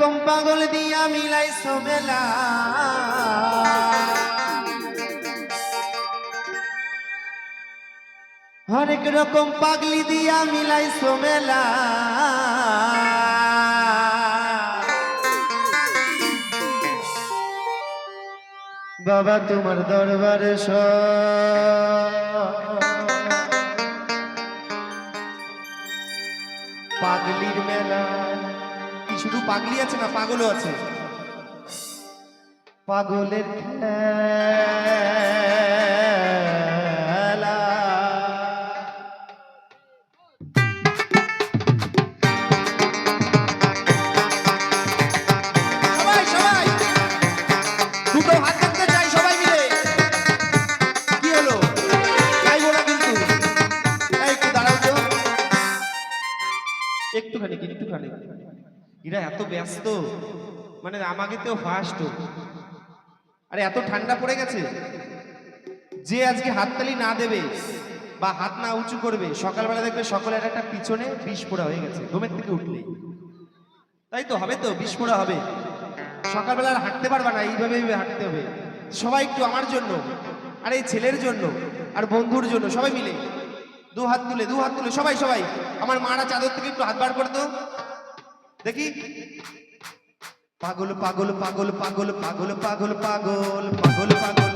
রকম পাগল দিয়া মিলাইছো মেলা, হরেক রকম পাগলি দিয়া মিলাইছো মেলা। বাবা তোমার দরবারে পাগলির মেলা। কি শুধু পাগলি আছে না, পাগলও আছে। পাগলের খেলা। সবাই সবাই দুটো হাত দেখতে চাই, সবাই মিলে। কি হলো, গাইবো না কিন্তু। একটু দাঁড়াও তো, একটুখানি একটুখানি। এরা এত ব্যস্ত, মানে আমাকে তো ফার্স্ট। আরে এত ঠান্ডা পড়ে গেছে, যে আজকে হাততালি না দেবে বা হাত না উঁচু করবে, সকালবেলা দেখবে সকলের একটা পিছনে বিষ পোড়া হয়ে গেছে ঘুমের থেকে উঠলে। তাই তো হবে, তো বিষ পোড়া হবে। সকালবেলা আর হাঁটতে পারবা না, এইভাবে হাঁটতে হবে। সবাই একটু আমার জন্য, আর এই ছেলের জন্য, আর বন্ধুর জন্য সবাই মিলে দু হাত তুলে সবাই সবাই। আমার মারা চাদর থেকে একটু হাত বার করে তো দেখি। পাগল পাগল পাগল পাগল পাগল পাগল পাগল পাগল পাগল,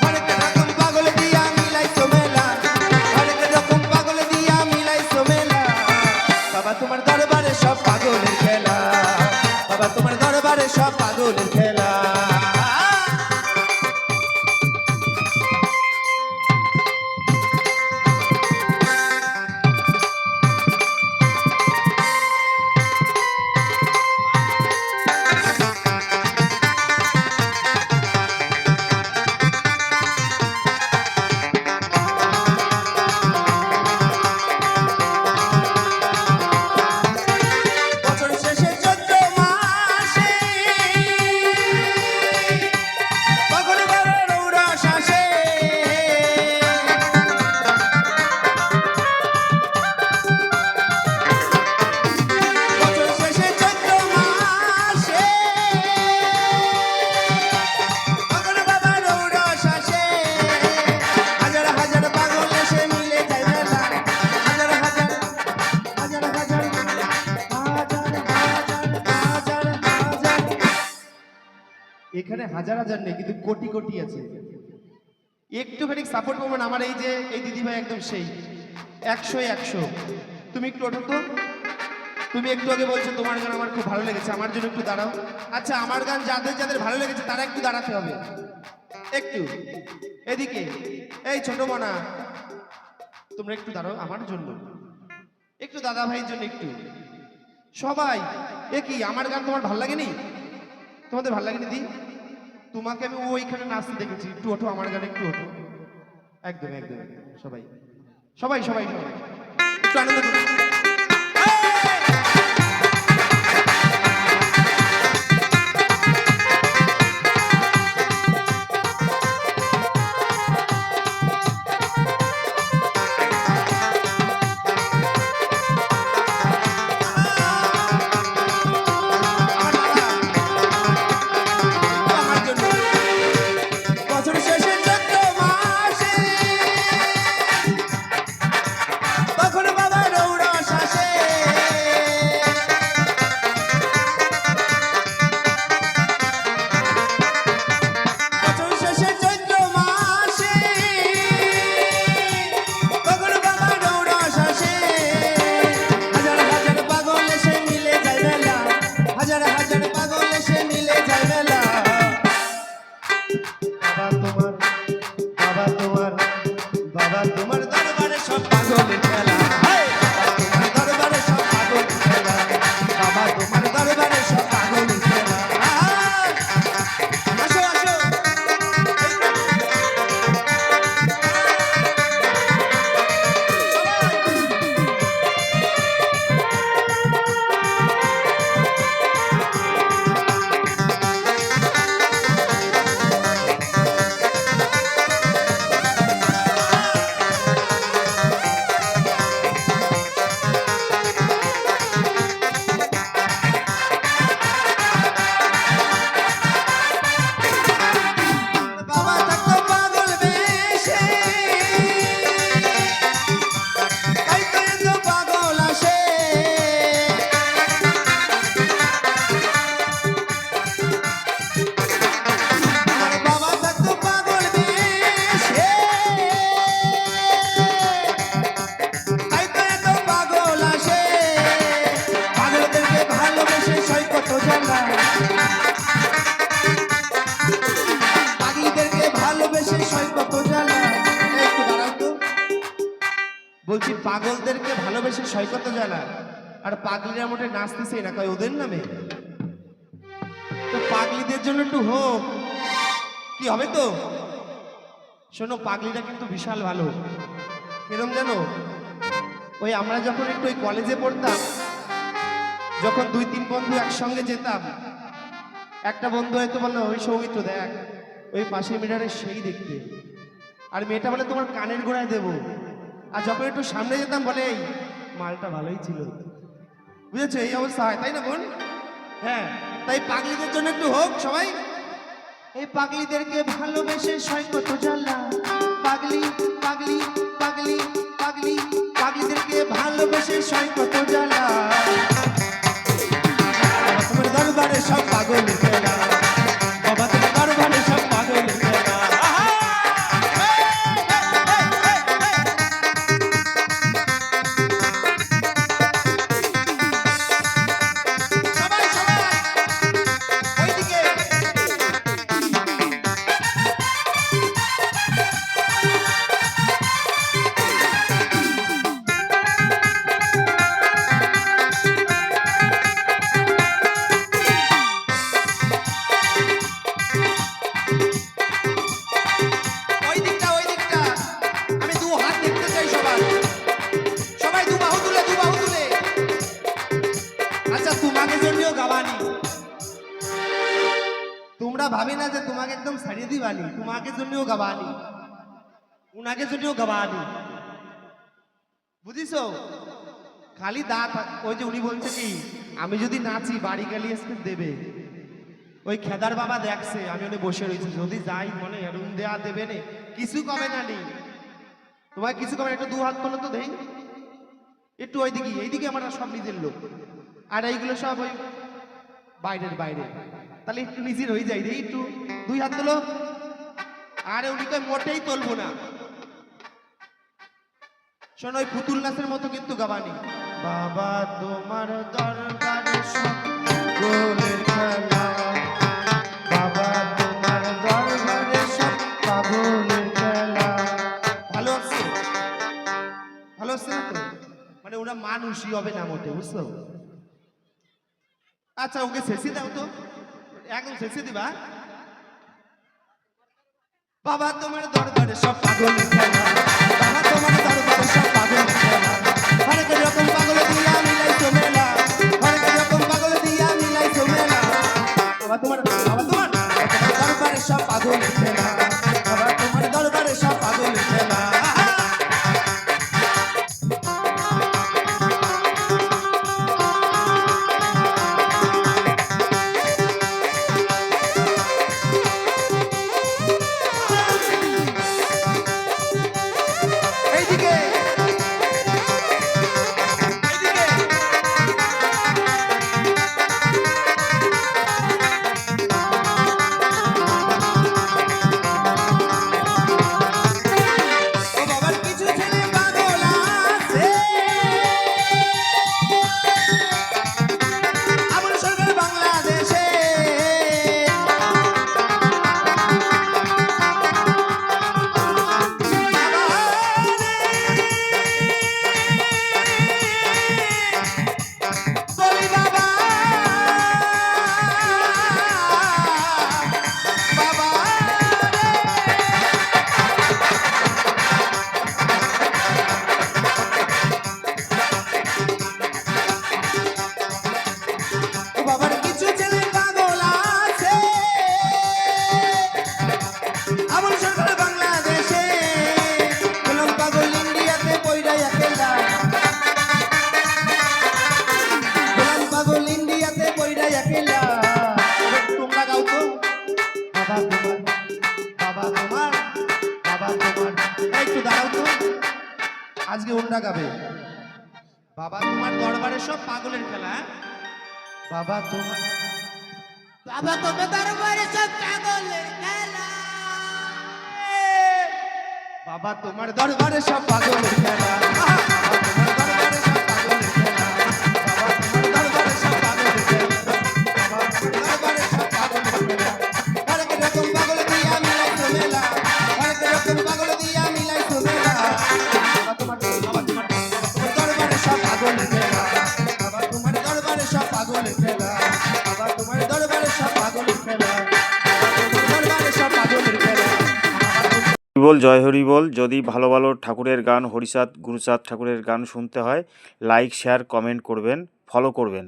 হরেক রকম পাগল দিয়া মিলাইছো মেলা, হরেক রকম পাগল দিয়া মিলাইছো মেলা। বাবা তোমার দরবারে সব পাগলের খেলা, বাবা তোমার দরবারে সব পাগলের খেলা। এখানে হাজার হাজার নেই, কিন্তু কোটি কোটি আছে। একটুখানি সাপোর্ট করবেন আমার এই যে এই দিদিভাই, একদম সেই 100-100। তুমি একটু ওঠো তো। তুমি একটু আগে বলছো তোমার গান আমার খুব ভালো লেগেছে, আমার জন্য একটু দাঁড়াও। আচ্ছা, আমার গান যাদের যাদের ভালো লেগেছে তারা একটু দাঁড়াতে হবে। একটু এদিকে, এই ছোট মনা, তোমরা একটু দাঁড়াও আমার জন্য, একটু দাদা ভাইয়ের জন্য একটু। সবাই এ কি, আমার গান তোমার ভালো লাগেনি? তোমাদের ভালো লাগেনি দি? তোমাকে আমি ওইখানে নাচতে দেখেছি, একটু ওঠো আমার গানে, একটু ওঠো। একদম একদম সবাই সবাই সবাই সবাই একটু আনন্দ করুন। পাগলদেরকে ভালোবেসে সৈকত জানা, আর পাগলিরা মোটে নাচতেছে না, কয় ওদের নামে। তো পাগলিদের জন্য একটু হোক, কি হবে তো? শোনো, পাগলিরা কিন্তু বিশাল ভালো। কিরম জানো, ওই আমরা যখন একটু ওই কলেজে পড়তাম, যখন 2-3 বন্ধু একসঙ্গে যেতাম, একটা বন্ধু হয়তো বললো, ওই সৌমিত্র দেখ, ওই পাশের মিটারে সেই দেখতে, আর মেয়েটা বলে তোমার কানের গোড়ায় দেবো। আর যখন একটু সামনে যেতাম বলে, এই মালটা ভালোই ছিল। বুঝেছো, এই অবস্থা হয়, তাই না বোন? হ্যাঁ, তাই পাগলিদের জন্য একটু হোক সবাই। এই পাগলিদেরকে ভালোবেসে সৈকত জ্বালা, পাগলি পাগলি পাগলি পাগলি, পাগলিদেরকে ভালোবেসে সৈকত জ্বালা, তোমার দরবারে সব পাগল খেলা, বাবা তোমার দরবারে সব পাগল খেলা। তোমরা ভাবি না যে তোমাকে একদম ছাড়িয়ে দিবানি, তোমাকে জন্যও গাবানি, উনাকে জন্যও গাবানি, বুঝিছো? খালি দাঁত, ওই যে উনি বলছে কি, আমি যদি নাচি বাড়ি গালি আজকে দেবে। ওই খেদার বাবা দেখছে আমি ওনে বসে রয়েছি, যদি যাই মনে রুম দেয়া দেবে নে, কিছু কবে না নি, তোমার কিছু কবে, একটু 2 হাত তোলো তো দেই, একটু ওইদিকে, এইদিকে আমার সব নিজের লোক, আর এইগুলো সব ওই বাইরের বাইরে। তাহলে একটু নিজের হয়ে যাই রে, একটু 2 হাত তোলো। আরে উনি কই মোটেই তুলবো না। শোনো, ওই পুতুল নাচের মতো কিন্তু গাবানি, বাবা তোমার দরবারে সব গোলের খেলা, বাবা তোমার দরবারে সব পাগলের খেলা। ভালো আছে, ভালো আছে না তো? মানে ওরা মানুষই হবে না মোটে, বুঝছো? আচ্ছা, ওকে শেষে দাও তো, একদম শেষে দিবা। বাবা তোমার দরবারে সব পাগল খেলা, বাবা তোমার দরবারে সব পাগল খেলা, হরেক রকম পাগল দিয়া মিলাইছো মেলা, হরেক রকম পাগল দিয়া মিলাইছো মেলা, বাবা তোমার দরবারে সব পাগল খেলা, বাবা তোমার দরবারে সব পাগল খেলা। আজকে ওন্ডা গাবে, বাবা তোমার দরবারে সব পাগলের খেলা, বাবা তোমার দরবারে সব পাগলের খেলা, বাবা তোমার দরবারে সব পাগলের খেলা, বাবা তোমার পাগলের খেলা, বাবা তোমার দরবারে সব পাগলের খেলা, বাবা তোমার দরবারে সব পাগলের খেলা। বল জয় হরি বল। যদি ভালো ভালো ঠাকুরের গান, হরিচাঁদ গুরুচাঁদ ঠাকুরের গান শুনতে হয়, লাইক শেয়ার কমেন্ট করবেন, ফলো করবেন।